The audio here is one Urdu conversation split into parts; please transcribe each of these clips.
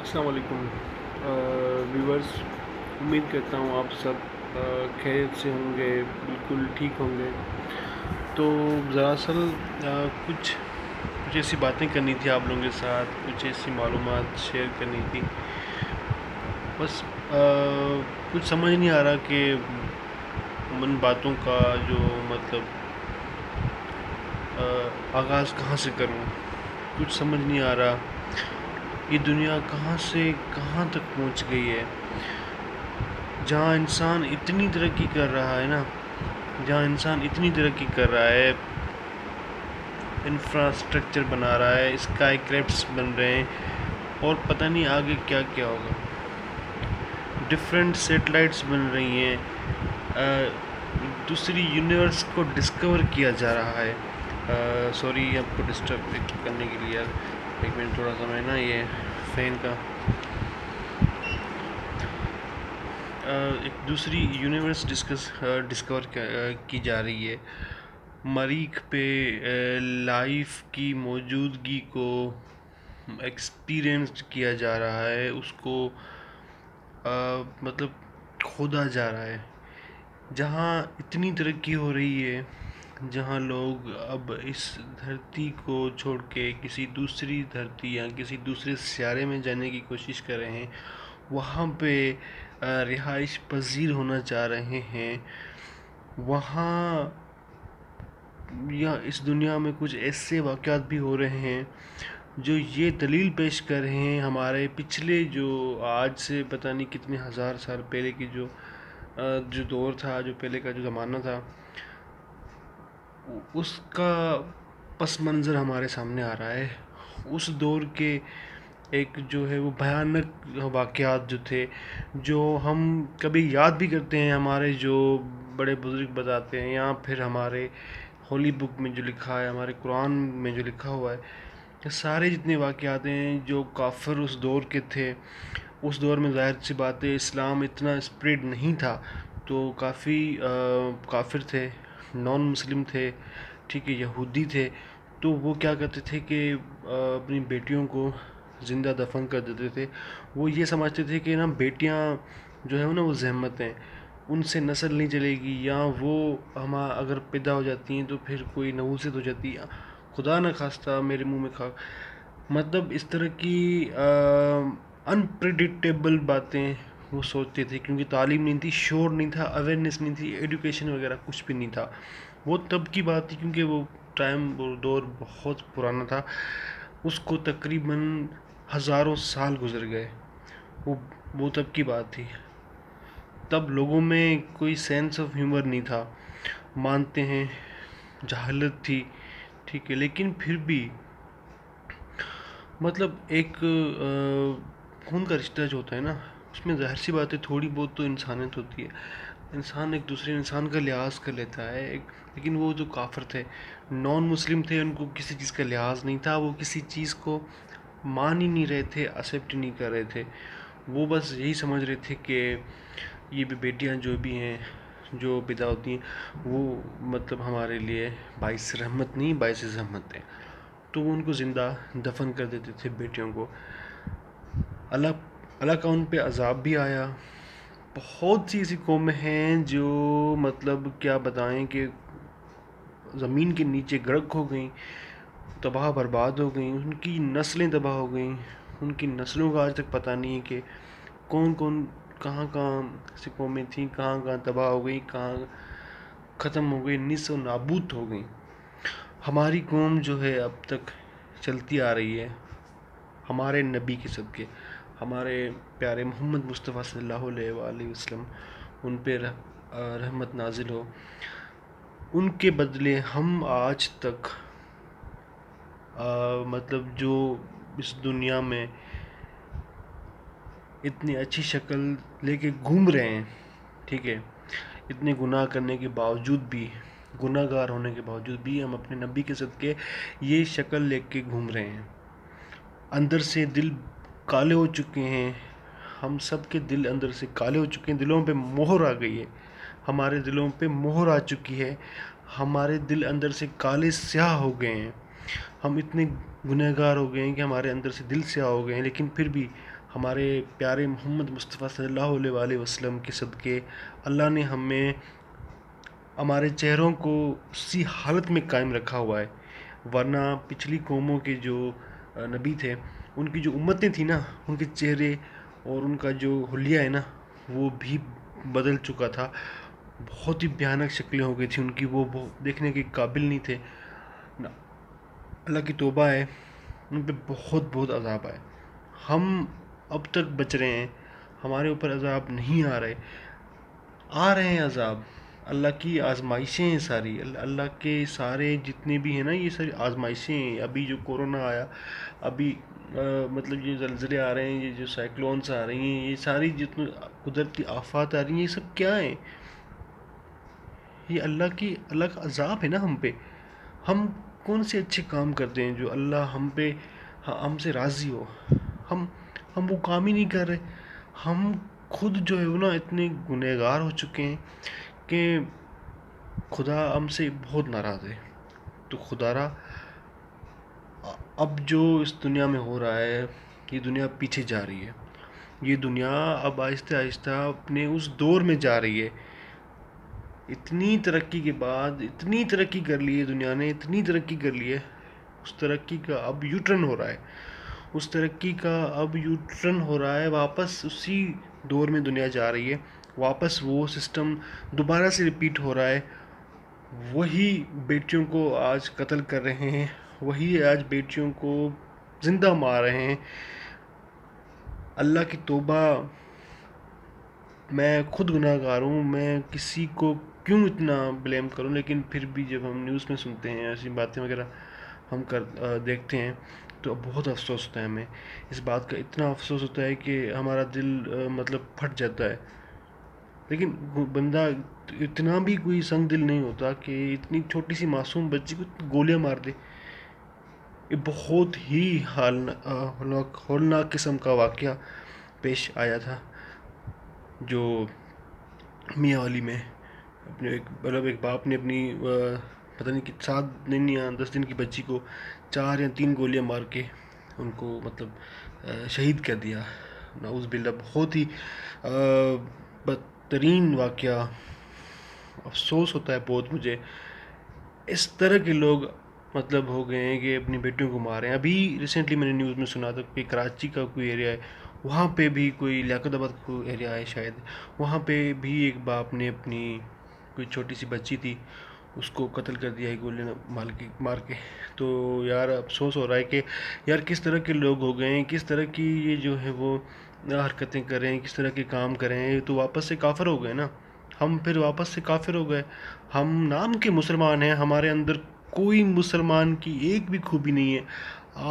السلام علیکم ویورز، امید کرتا ہوں آپ سب خیریت سے ہوں گے، بالکل ٹھیک ہوں گے۔ تو دراصل کچھ ایسی باتیں کرنی تھی آپ لوگوں کے ساتھ، کچھ ایسی معلومات شیئر کرنی تھی۔ بس کچھ سمجھ نہیں آ رہا کہ ان باتوں کا جو مطلب آغاز کہاں سے کروں، کچھ سمجھ نہیں آ رہا یہ دنیا کہاں سے کہاں تک پہنچ گئی ہے۔ جہاں انسان اتنی ترقی کر رہا ہے نا، جہاں انسان اتنی ترقی کر رہا ہے، انفراسٹرکچر بنا رہا ہے، اسکائی کرافٹس بن رہے ہیں، اور پتہ نہیں آگے کیا کیا ہوگا۔ ڈفرینٹ سیٹلائٹس بن رہی ہیں، دوسری یونیورس کو ڈسکور کیا جا رہا ہے۔ سوری آپ کو ڈسٹرب کرنے کے لیے، ایک منٹ تھوڑا سا میں نا یہ فین کا ایک دوسری یونیورس ڈسکور کی جا رہی ہے۔ مریخ پہ لائف کی موجودگی کو ایکسپیرئنس کیا جا رہا ہے، اس کو مطلب کھودا جا رہا ہے۔ جہاں اتنی ترقی ہو رہی ہے، جہاں لوگ اب اس دھرتی کو چھوڑ کے کسی دوسری دھرتی یا کسی دوسرے سیارے میں جانے کی کوشش کر رہے ہیں، وہاں پہ رہائش پذیر ہونا چاہ رہے ہیں، وہاں یا اس دنیا میں کچھ ایسے واقعات بھی ہو رہے ہیں جو یہ دلیل پیش کر رہے ہیں ہمارے پچھلے جو آج سے پتہ نہیں کتنے ہزار سال پہلے کی جو دور تھا، جو پہلے کا جو زمانہ تھا، اس کا پس منظر ہمارے سامنے آ رہا ہے۔ اس دور کے ایک جو ہے وہ بھیانک واقعات جو تھے، جو ہم کبھی یاد بھی کرتے ہیں، ہمارے جو بڑے بزرگ بتاتے ہیں، یا پھر ہمارے ہولی بک میں جو لکھا ہے، ہمارے قرآن میں جو لکھا ہوا ہے، یہ سارے جتنے واقعات ہیں جو کافر اس دور کے تھے۔ اس دور میں ظاہر سی بات ہے اسلام اتنا اسپریڈ نہیں تھا، تو کافی کافر تھے، نان مسلم تھے، ٹھیک ہے، یہودی تھے۔ تو وہ کیا کرتے تھے کہ اپنی بیٹیوں کو زندہ دفن کر دیتے تھے۔ وہ یہ سمجھتے تھے کہ نا بیٹیاں جو ہے نا وہ زحمت ہیں، ان سے نسل نہیں چلے گی، یا وہ اگر پیدا ہو جاتی ہیں تو پھر کوئی نحوست ہو جاتی ہے، خدا نہ خواستہ میرے منہ میں کھا، مطلب اس طرح کی انپریڈکٹیبل باتیں وہ سوچتے تھے، کیونکہ تعلیم نہیں تھی، شعور نہیں تھا، اویئرنیس نہیں تھی، ایڈوکیشن وغیرہ کچھ بھی نہیں تھا۔ وہ تب کی بات تھی، کیونکہ وہ ٹائم، وہ دور بہت پرانا تھا، اس کو تقریباً ہزاروں سال گزر گئے۔ وہ تب کی بات تھی، تب لوگوں میں کوئی سینس آف ہیومر نہیں تھا، مانتے ہیں جہالت تھی، ٹھیک ہے، لیکن پھر بھی مطلب ایک خون کا رشتہ جو ہوتا ہے نا، اس میں ظاہر سی بات ہے تھوڑی بہت تو انسانیت ہوتی ہے، انسان ایک دوسرے انسان کا لحاظ کر لیتا ہے۔ لیکن وہ جو کافر تھے، نان مسلم تھے، ان کو کسی چیز کا لحاظ نہیں تھا، وہ کسی چیز کو مان ہی نہیں رہے تھے، ایکسیپٹ نہیں کر رہے تھے۔ وہ بس یہی سمجھ رہے تھے کہ یہ بھی بیٹیاں جو بھی ہیں، جو پیدا ہوتی ہیں، وہ مطلب ہمارے لیے باعث رحمت نہیں، باعث زحمت ہے۔ تو وہ ان کو زندہ دفن کر دیتے تھے، بیٹیوں کو۔ اللہ کا ان پہ عذاب بھی آیا۔ بہت سی ایسی قومیں ہیں جو مطلب کیا بتائیں کہ زمین کے نیچے غرق ہو گئیں، تباہ برباد ہو گئیں، ان کی نسلیں تباہ ہو گئیں، ان کی نسلوں کا آج تک پتہ نہیں ہے کہ کون کون کہاں کہاں ایسی قومیں تھیں، کہاں کہاں تباہ ہو گئیں، کہاں ختم ہو گئی، نیست و نابود ہو گئیں۔ ہماری قوم جو ہے اب تک چلتی آ رہی ہے، ہمارے نبی کے صدقے، ہمارے پیارے محمد مصطفیٰ صلی اللہ علیہ وآلہ وسلم، ان پہ رحمت نازل ہو۔ ان کے بدلے ہم آج تک مطلب جو اس دنیا میں اتنی اچھی شکل لے کے گھوم رہے ہیں، ٹھیک ہے، اتنے گناہ کرنے کے باوجود بھی، گناہ گار ہونے کے باوجود بھی، ہم اپنے نبی کے صدقے یہ شکل لے کے گھوم رہے ہیں۔ اندر سے دل کالے ہو چکے ہیں، ہم سب کے دل اندر سے کالے ہو چکے ہیں، دلوں پہ مہر آ گئی ہے، ہمارے دلوں پہ مہر آ چکی ہے، ہمارے دل اندر سے کالے سیاہ ہو گئے ہیں، ہم اتنے گنہگار ہو گئے ہیں کہ ہمارے اندر سے دل سیاہ ہو گئے ہیں، لیکن پھر بھی ہمارے پیارے محمد مصطفیٰ صلی اللہ علیہ وآلہ وسلم کے صدقے اللہ نے ہمیں ہمارے چہروں کو اسی حالت میں قائم رکھا ہوا ہے، ورنہ پچھلی قوموں کے جو نبی تھے، ان کی جو امتیں تھیں نا، ان کے چہرے اور ان کا جو حلیہ ہے نا، وہ بھی بدل چکا تھا، بہت ہی بھیانک شکلیں ہو گئی تھیں ان کی، وہ دیکھنے کے قابل نہیں تھے۔ اللہ کی توبہ ہے، ان پہ بہت بہت عذاب آئے، ہم اب تک بچ رہے ہیں، ہمارے اوپر عذاب نہیں آ رہے ہیں عذاب، اللہ کی آزمائشیں ہیں ساری، اللہ کے سارے جتنے بھی ہیں نا، یہ ساری آزمائشیں ہیں۔ ابھی جو کورونا آیا، ابھی مطلب یہ زلزلے آ رہے ہیں، یہ جو سائیکلونس آ رہی ہیں، یہ ساری جتنی قدرتی آفات آ رہی ہیں، یہ سب کیا ہیں؟ یہ اللہ کا عذاب ہے نا ہم پہ۔ ہم کون سے اچھے کام کرتے ہیں جو اللہ ہم سے راضی ہو؟ ہم وہ کام ہی نہیں کر رہے۔ ہم خود جو ہے وہ نا اتنے گنہگار ہو چکے ہیں کہ خدا ہم سے بہت ناراض ہے۔ تو خدا را اب جو اس دنیا میں ہو رہا ہے، یہ دنیا پیچھے جا رہی ہے، یہ دنیا اب آہستہ آہستہ اپنے اس دور میں جا رہی ہے۔ اتنی ترقی کے بعد اتنی ترقی کر لی ہے دنیا نے، اتنی ترقی کر لی ہے، اس ترقی کا اب یو ٹرن ہو رہا ہے، اس ترقی کا اب یو ٹرن ہو رہا ہے، واپس اسی دور میں دنیا جا رہی ہے، واپس وہ سسٹم دوبارہ سے ریپیٹ ہو رہا ہے۔ وہی بیٹیوں کو آج قتل کر رہے ہیں، وہی آج بیٹیوں کو زندہ مار رہے ہیں۔ اللہ کی توبہ، میں خود گناہ گار ہوں، میں کسی کو کیوں اتنا بلیم کروں، لیکن پھر بھی جب ہم نیوز میں سنتے ہیں ایسی باتیں وغیرہ ہم دیکھتے ہیں تو بہت افسوس ہوتا ہے ہمیں، اس بات کا اتنا افسوس ہوتا ہے کہ ہمارا دل مطلب پھٹ جاتا ہے۔ لیکن بندہ اتنا بھی کوئی سنگ دل نہیں ہوتا کہ اتنی چھوٹی سی معصوم بچی کو گولیاں مار دے۔ یہ بہت ہی ہولناک قسم کا واقعہ پیش آیا تھا، جو میاں والی میں ایک باپ نے اپنی پتہ نہیں کہ 7 دن یا 10 دن کی بچی کو 4 یا 3 گولیاں مار کے ان کو مطلب شہید کر دیا۔ نعوذ باللہ، بہت ہی بدترین واقعہ، افسوس ہوتا ہے بہت مجھے، اس طرح کے لوگ مطلب ہو گئے ہیں کہ اپنی بیٹیوں کو مار رہے ہیں۔ ابھی ریسنٹلی میں نے نیوز میں سنا تھا کہ کراچی کا کوئی ایریا ہے، وہاں پہ بھی کوئی لیاقت آباد کا کوئی ایریا ہے شاید، وہاں پہ بھی ایک باپ نے اپنی کوئی چھوٹی سی بچی تھی، اس کو قتل کر دیا ہے گولیاں مار کے۔ تو یار افسوس ہو رہا ہے کہ یار کس طرح کے لوگ ہو گئے ہیں، کس طرح کی یہ جو ہے وہ حرکتیں کر رہے ہیں، کس طرح کے کام کر رہے ہیں، تو واپس سے کافر ہو گئے نا، ہم پھر واپس سے کافر ہو گئے۔ ہم نام کے مسلمان ہیں، ہمارے اندر کوئی مسلمان کی ایک بھی خوبی نہیں ہے۔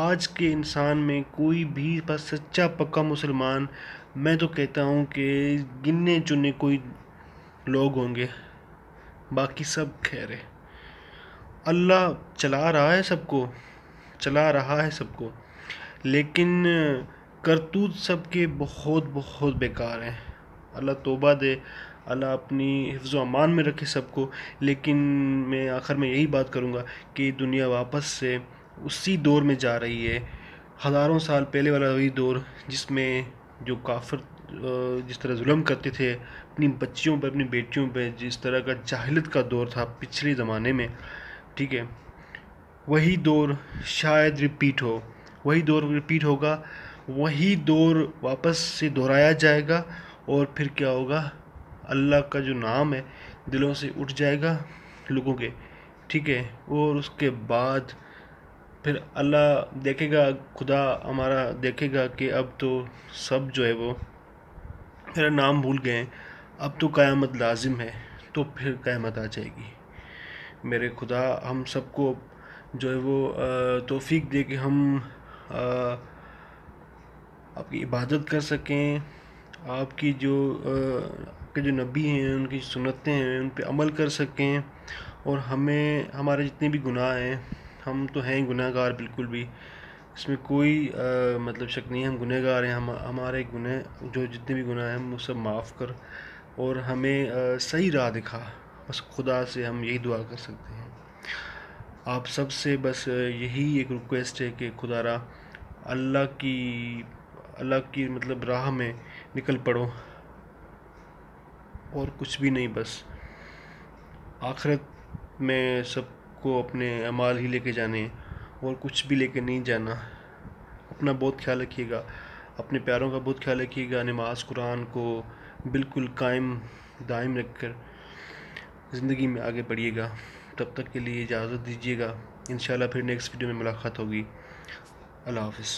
آج کے انسان میں کوئی بھی بس سچا پکا مسلمان میں تو کہتا ہوں کہ گنے چنے کوئی لوگ ہوں گے، باقی سب خیر ہے۔ اللہ چلا رہا ہے سب کو، لیکن کرتوت سب کے بہت بہت بیکار ہیں۔ اللہ توبہ دے، اللہ اپنی حفظ و امان میں رکھے سب کو، لیکن میں آخر میں یہی بات کروں گا کہ دنیا واپس سے اسی دور میں جا رہی ہے، ہزاروں سال پہلے والا وہی دور، جس میں جو کافر جس طرح ظلم کرتے تھے اپنی بچیوں پہ، اپنی بیٹیوں پہ، جس طرح کا جاہلیت کا دور تھا پچھلے زمانے میں، ٹھیک ہے، وہی دور شاید ریپیٹ ہو، وہی دور ریپیٹ ہوگا، وہی دور واپس سے دہرایا جائے گا، اور پھر کیا ہوگا، اللہ کا جو نام ہے دلوں سے اٹھ جائے گا لوگوں کے، ٹھیک ہے، اور اس کے بعد پھر اللہ دیکھے گا، خدا ہمارا دیکھے گا کہ اب تو سب جو ہے وہ میرا نام بھول گئے ہیں، اب تو قیامت لازم ہے، تو پھر قیامت آ جائے گی۔ میرے خدا ہم سب کو جو ہے وہ توفیق دے کہ ہم آپ کی عبادت کر سکیں، آپ کی آپ کے جو نبی ہیں ان کی سنتیں ہیں ان پہ عمل کر سکیں، اور ہمارے جتنے بھی گناہ ہیں، ہم تو ہیں گناہ گار بالکل بھی، اس میں کوئی مطلب شک نہیں ہے، ہم گنہ گار ہیں، ہمارے گناہ جو جتنے بھی گناہ ہیں ہم وہ سب معاف کر، اور ہمیں صحیح راہ دکھا، بس خدا سے ہم یہی دعا کر سکتے ہیں۔ آپ سب سے بس یہی ایک ریکویسٹ ہے کہ خدا را اللہ کی اللہ کی مطلب راہ میں نکل پڑو، اور کچھ بھی نہیں. بس آخرت میں سب کو اپنے اعمال ہی لے کے جانے ہیں، اور کچھ بھی لے کے نہیں جانا. اپنا بہت خیال رکھیے گا، اپنے پیاروں کا بہت خیال رکھیے گا. نماز قرآن کو بالکل قائم دائم رکھ کر زندگی میں آگے بڑھیے گا. تب تک کے لیے اجازت دیجیے گا. انشاءاللہ پھر نیکسٹ ویڈیو میں ملاقات ہوگی. اللہ حافظ.